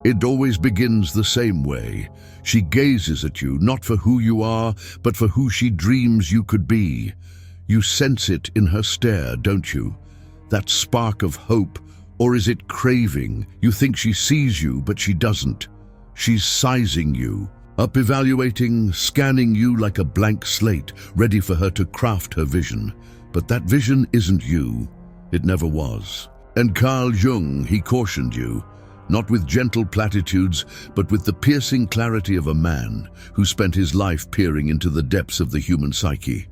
It always begins the same way. She gazes at you, not for who you are, but for who she dreams you could be. You sense it in her stare, don't you? That spark of hope, or is it craving? You think she sees you, but she doesn't. She's sizing you, up evaluating, scanning you like a blank slate, ready for her to craft her vision. But that vision isn't you. It never was. And Carl Jung, he cautioned you, not with gentle platitudes, but with the piercing clarity of a man who spent his life peering into the depths of the human psyche.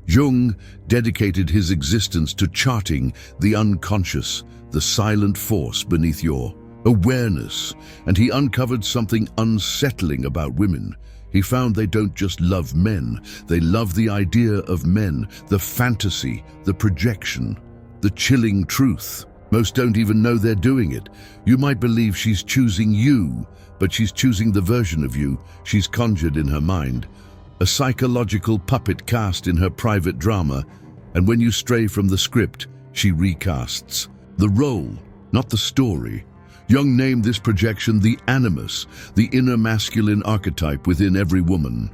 Jung dedicated his existence to charting the unconscious, the silent force beneath your awareness, and he uncovered something unsettling about women. He found they don't just love men, they love the idea of men, the fantasy, the projection, the chilling truth. Most don't even know they're doing it. You might believe she's choosing you, but she's choosing the version of you she's conjured in her mind. A psychological puppet cast in her private drama, and when you stray from the script, she recasts the role, not the story. Jung named this projection the animus, the inner masculine archetype within every woman.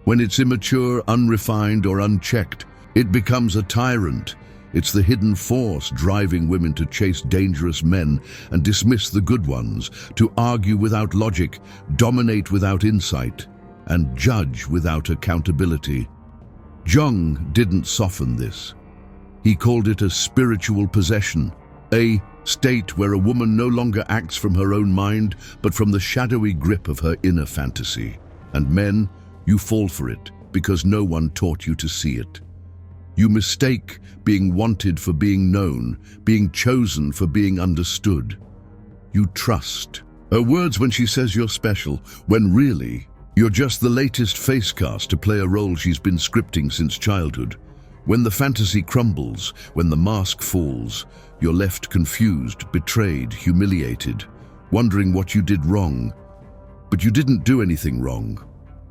When it's immature, unrefined, or unchecked, it becomes a tyrant. It's the hidden force driving women to chase dangerous men and dismiss the good ones, to argue without logic, dominate without insight, and judge without accountability. Jung didn't soften this. He called it a spiritual possession, a state where a woman no longer acts from her own mind, but from the shadowy grip of her inner fantasy. And men, you fall for it because no one taught you to see it. You mistake being wanted for being known, being chosen for being understood. You trust her words when she says you're special, when really, you're just the latest face cast to play a role she's been scripting since childhood. When the fantasy crumbles, when the mask falls, you're left confused, betrayed, humiliated, wondering what you did wrong. But you didn't do anything wrong.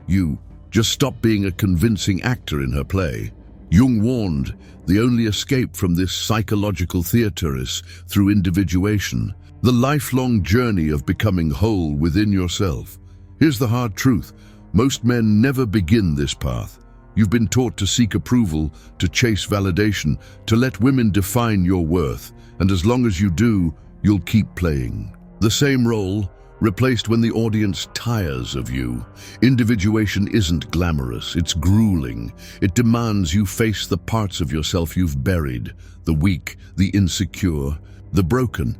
You just stopped being a convincing actor in her play. Jung warned, the only escape from this psychological theater is through individuation, the lifelong journey of becoming whole within yourself. Here's the hard truth. Most men never begin this path. You've been taught to seek approval, to chase validation, to let women define your worth, and as long as you do, you'll keep playing the same role, replaced when the audience tires of you. Individuation isn't glamorous, it's grueling. It demands you face the parts of yourself you've buried, the weak, the insecure, the broken.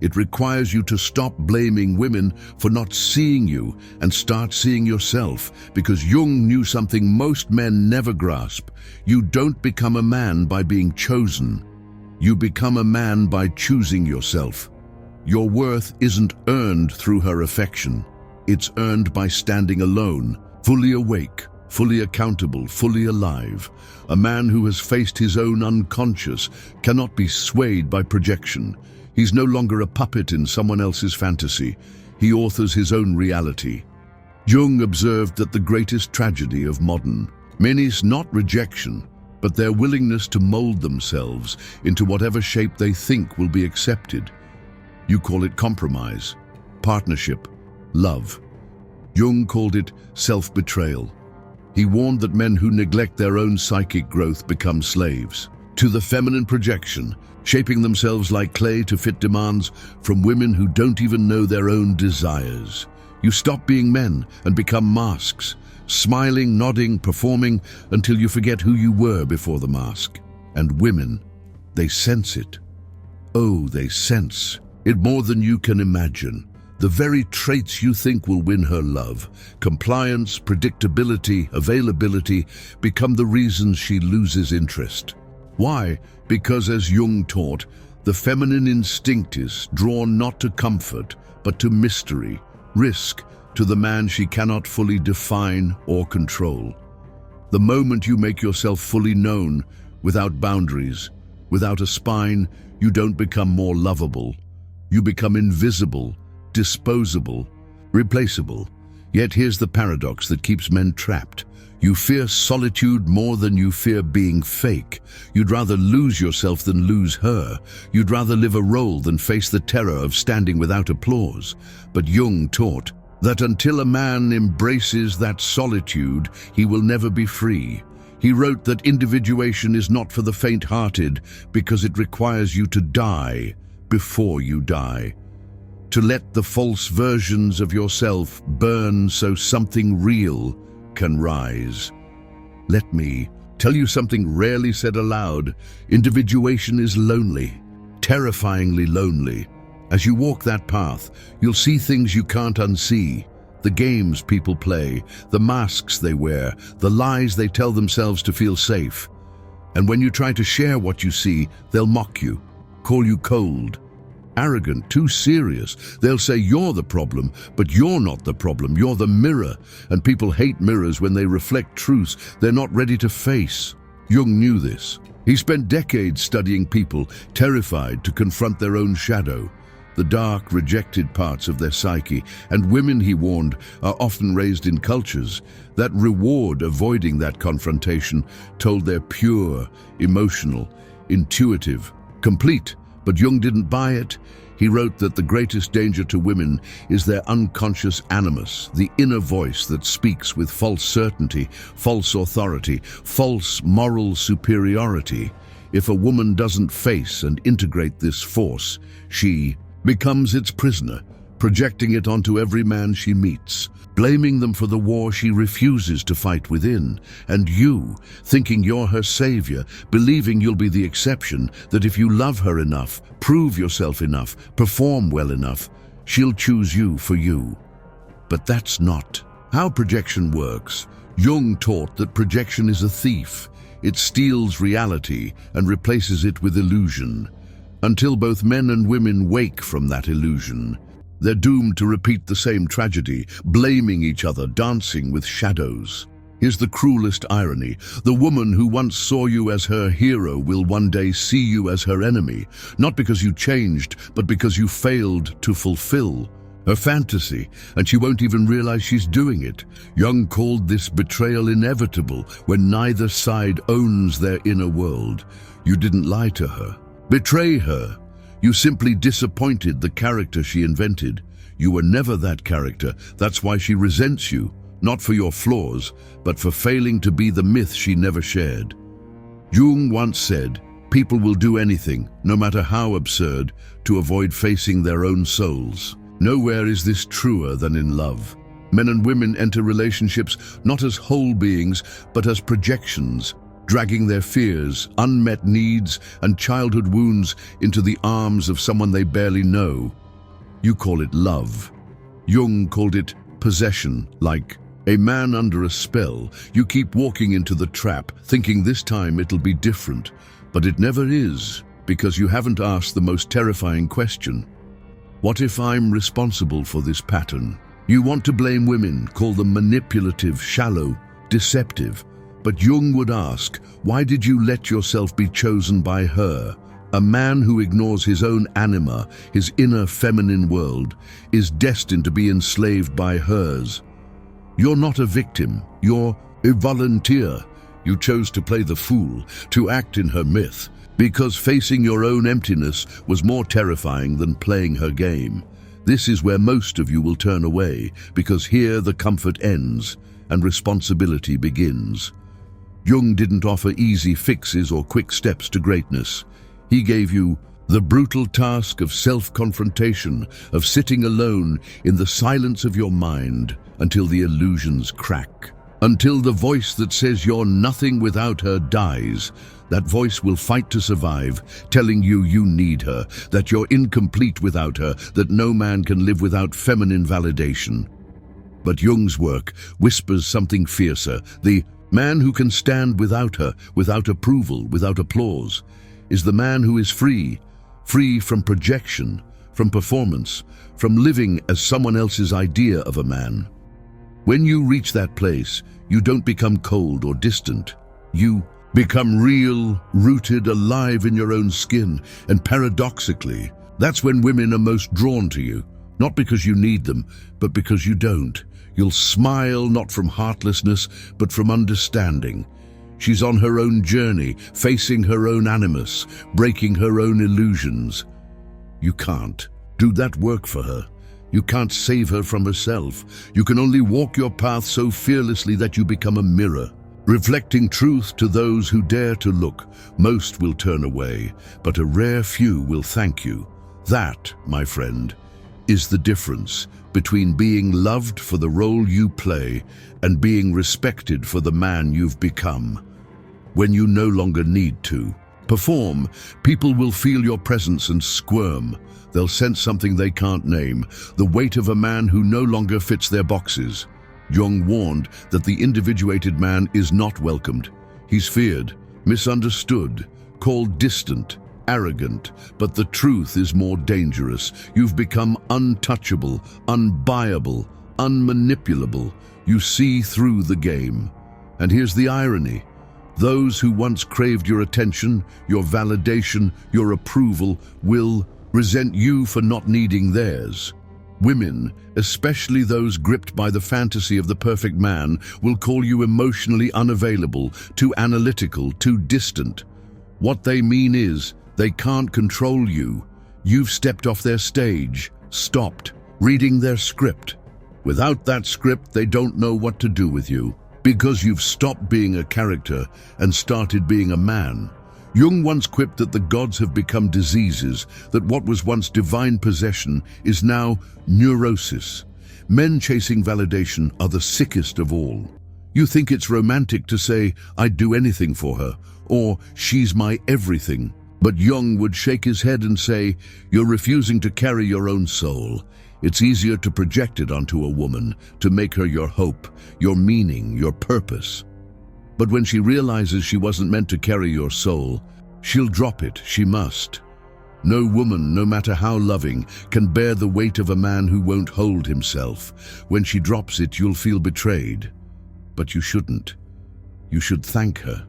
It requires you to stop blaming women for not seeing you and start seeing yourself, because Jung knew something most men never grasp. You don't become a man by being chosen. You become a man by choosing yourself. Your worth isn't earned through her affection. It's earned by standing alone, fully awake, fully accountable, fully alive. A man who has faced his own unconscious cannot be swayed by projection. He's no longer a puppet in someone else's fantasy. He authors his own reality. Jung observed that the greatest tragedy of modern men is not rejection, but their willingness to mold themselves into whatever shape they think will be accepted. You call it compromise, partnership, love. Jung called it self-betrayal. He warned that men who neglect their own psychic growth become slaves to the feminine projection, shaping themselves like clay to fit demands from women who don't even know their own desires. You stop being men and become masks, smiling, nodding, performing until you forget who you were before the mask. And women, they sense it. Oh, they sense it more than you can imagine. The very traits you think will win her love, compliance, predictability, availability, become the reasons she loses interest. Why? Because, as Jung taught, the feminine instinct is drawn not to comfort, but to mystery, risk, to the man she cannot fully define or control. The moment you make yourself fully known, without boundaries, without a spine, you don't become more lovable. You become invisible, disposable, replaceable. Yet here's the paradox that keeps men trapped. You fear solitude more than you fear being fake. You'd rather lose yourself than lose her. You'd rather live a role than face the terror of standing without applause. But Jung taught that until a man embraces that solitude, he will never be free. He wrote that individuation is not for the faint-hearted because it requires you to die before you die. To let the false versions of yourself burn so something real can rise. Let me tell you something rarely said aloud. Individuation is lonely, terrifyingly lonely. As you walk that path, you'll see things you can't unsee. The games people play, the masks they wear, the lies they tell themselves to feel safe. And when you try to share what you see, they'll mock you, call you cold, arrogant, too serious. They'll say you're the problem, but you're not the problem. You're the mirror. And people hate mirrors when they reflect truths they're not ready to face. Jung knew this. He spent decades studying people, terrified to confront their own shadow, the dark, rejected parts of their psyche. And women, he warned, are often raised in cultures that reward avoiding that confrontation, told they're pure, emotional, intuitive, complete. But Jung didn't buy it. He wrote that the greatest danger to women is their unconscious animus, the inner voice that speaks with false certainty, false authority, false moral superiority. If a woman doesn't face and integrate this force, she becomes its prisoner, projecting it onto every man she meets, blaming them for the war she refuses to fight within. And you, thinking you're her savior, believing you'll be the exception, that if you love her enough, prove yourself enough, perform well enough, she'll choose you for you. But that's not how projection works. Jung taught that projection is a thief. It steals reality and replaces it with illusion. Until both men and women wake from that illusion, they're doomed to repeat the same tragedy, blaming each other, dancing with shadows. Here's the cruelest irony. The woman who once saw you as her hero will one day see you as her enemy, not because you changed, but because you failed to fulfill her fantasy, and she won't even realize she's doing it. Jung called this betrayal inevitable when neither side owns their inner world. You didn't lie to her, betray her. You simply disappointed the character she invented. You were never that character. That's why she resents you, not for your flaws, but for failing to be the myth she never shared. Jung once said, people will do anything, no matter how absurd, to avoid facing their own souls. Nowhere is this truer than in love. Men and women enter relationships not as whole beings, but as projections, dragging their fears, unmet needs, and childhood wounds into the arms of someone they barely know. You call it love. Jung called it possession, like a man under a spell. You keep walking into the trap, thinking this time it'll be different, but it never is, because you haven't asked the most terrifying question. What if I'm responsible for this pattern? You want to blame women, call them manipulative, shallow, deceptive. But Jung would ask, why did you let yourself be chosen by her? A man who ignores his own anima, his inner feminine world, is destined to be enslaved by hers. You're not a victim, you're a volunteer. You chose to play the fool, to act in her myth, because facing your own emptiness was more terrifying than playing her game. This is where most of you will turn away, because here the comfort ends and responsibility begins. Jung didn't offer easy fixes or quick steps to greatness. He gave you the brutal task of self-confrontation, of sitting alone in the silence of your mind until the illusions crack. Until the voice that says you're nothing without her dies. That voice will fight to survive, telling you you need her, that you're incomplete without her, that no man can live without feminine validation. But Jung's work whispers something fiercer. The man who can stand without her, without approval, without applause, is the man who is free, free from projection, from performance, from living as someone else's idea of a man. When you reach that place, you don't become cold or distant. You become real, rooted, alive in your own skin, and paradoxically, that's when women are most drawn to you. Not because you need them, but because you don't. You'll smile not from heartlessness, but from understanding. She's on her own journey, facing her own animus, breaking her own illusions. You can't do that work for her. You can't save her from herself. You can only walk your path so fearlessly that you become a mirror, reflecting truth to those who dare to look. Most will turn away, but a rare few will thank you. That, my friend, is the difference between being loved for the role you play and being respected for the man you've become. When you no longer need to perform, people will feel your presence and squirm. They'll sense something they can't name, the weight of a man who no longer fits their boxes. Jung warned that the individuated man is not welcomed. He's feared, misunderstood, called distant, arrogant, but the truth is more dangerous. You've become untouchable, unbuyable, unmanipulable. You see through the game. And here's the irony. Those who once craved your attention, your validation, your approval, will resent you for not needing theirs. Women, especially those gripped by the fantasy of the perfect man, will call you emotionally unavailable, too analytical, too distant. What they mean is, they can't control you. You've stepped off their stage, stopped reading their script. Without that script, they don't know what to do with you, because you've stopped being a character and started being a man. Jung once quipped that the gods have become diseases, that what was once divine possession is now neurosis. Men chasing validation are the sickest of all. You think it's romantic to say, "I'd do anything for her," or "she's my everything." But Jung would shake his head and say, "You're refusing to carry your own soul. It's easier to project it onto a woman, to make her your hope, your meaning, your purpose. But when she realizes she wasn't meant to carry your soul, she'll drop it. She must. No woman, no matter how loving, can bear the weight of a man who won't hold himself. When she drops it, you'll feel betrayed. But you shouldn't. You should thank her.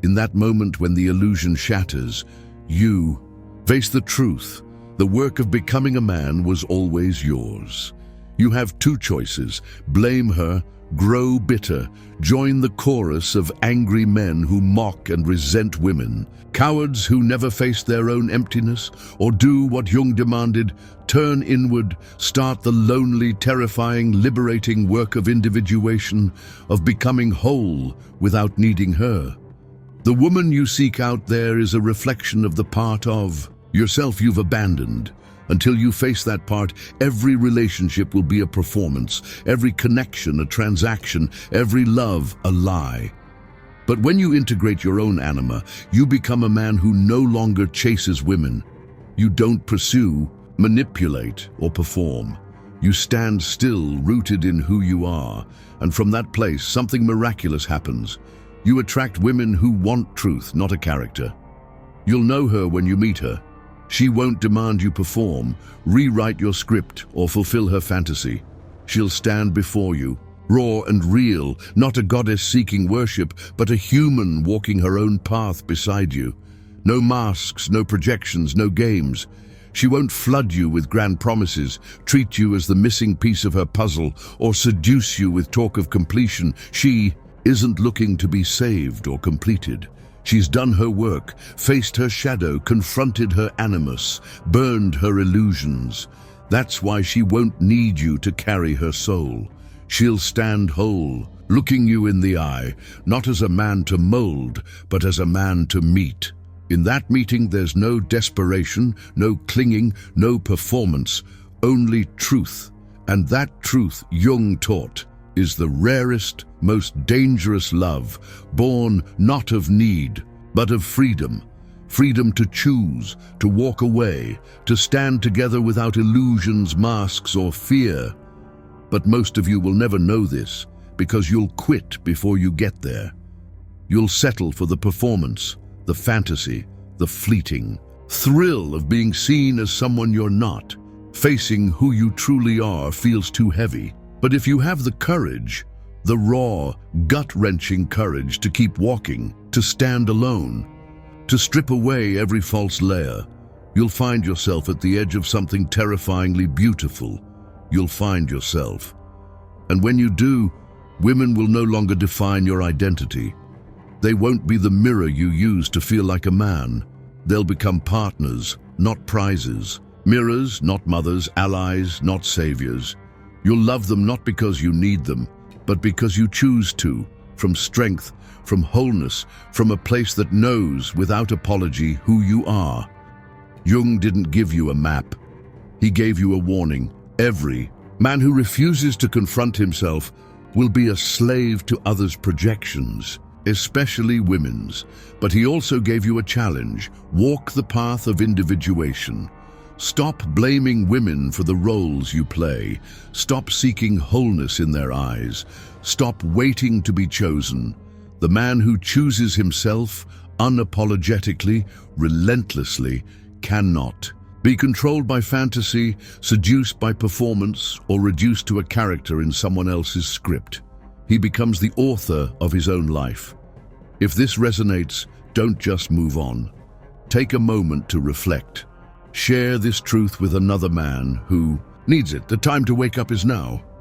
In that moment when the illusion shatters, you face the truth. The work of becoming a man was always yours. You have two choices: blame her, grow bitter, join the chorus of angry men who mock and resent women, cowards who never face their own emptiness, or do what Jung demanded, turn inward, start the lonely, terrifying, liberating work of individuation, of becoming whole without needing her. The woman you seek out there is a reflection of the part of yourself you've abandoned. Until you face that part, every relationship will be a performance, every connection a transaction, every love a lie. But when you integrate your own anima, you become a man who no longer chases women. You don't pursue, manipulate, or perform. You stand still, rooted in who you are, and from that place, something miraculous happens. You attract women who want truth, not a character. You'll know her when you meet her. She won't demand you perform, rewrite your script, or fulfill her fantasy. She'll stand before you, raw and real, not a goddess seeking worship, but a human walking her own path beside you. No masks, no projections, no games. She won't flood you with grand promises, treat you as the missing piece of her puzzle, or seduce you with talk of completion. She isn't looking to be saved or completed. She's done her work, faced her shadow, confronted her animus, burned her illusions. That's why she won't need you to carry her soul. She'll stand whole, looking you in the eye, not as a man to mold, but as a man to meet. In that meeting, there's no desperation, no clinging, no performance, only truth. And that truth, Jung taught, is the rarest, most dangerous love, born not of need, but of freedom. Freedom to choose, to walk away, to stand together without illusions, masks, or fear. But most of you will never know this, because you'll quit before you get there. You'll settle for the performance, the fantasy, the fleeting thrill of being seen as someone you're not. Facing who you truly are feels too heavy. But if you have the courage, the raw, gut-wrenching courage to keep walking, to stand alone, to strip away every false layer, You'll find yourself at the edge of something terrifyingly beautiful. You'll find yourself. And when you do, women will no longer define your identity. They won't be the mirror you use to feel like a man. They'll become partners, not prizes. Mirrors, not mothers, allies, not saviors. You'll love them not because you need them, but because you choose to, from strength, from wholeness, from a place that knows, without apology, who you are. Jung didn't give you a map. He gave you a warning. Every man who refuses to confront himself will be a slave to others' projections, especially women's. But he also gave you a challenge. Walk the path of individuation. Stop blaming women for the roles you play. Stop seeking wholeness in their eyes. Stop waiting to be chosen. The man who chooses himself, unapologetically, relentlessly, cannot be controlled by fantasy, seduced by performance, or reduced to a character in someone else's script. He becomes the author of his own life. If this resonates, don't just move on. Take a moment to reflect. Share this truth with another man who needs it. The time to wake up is now.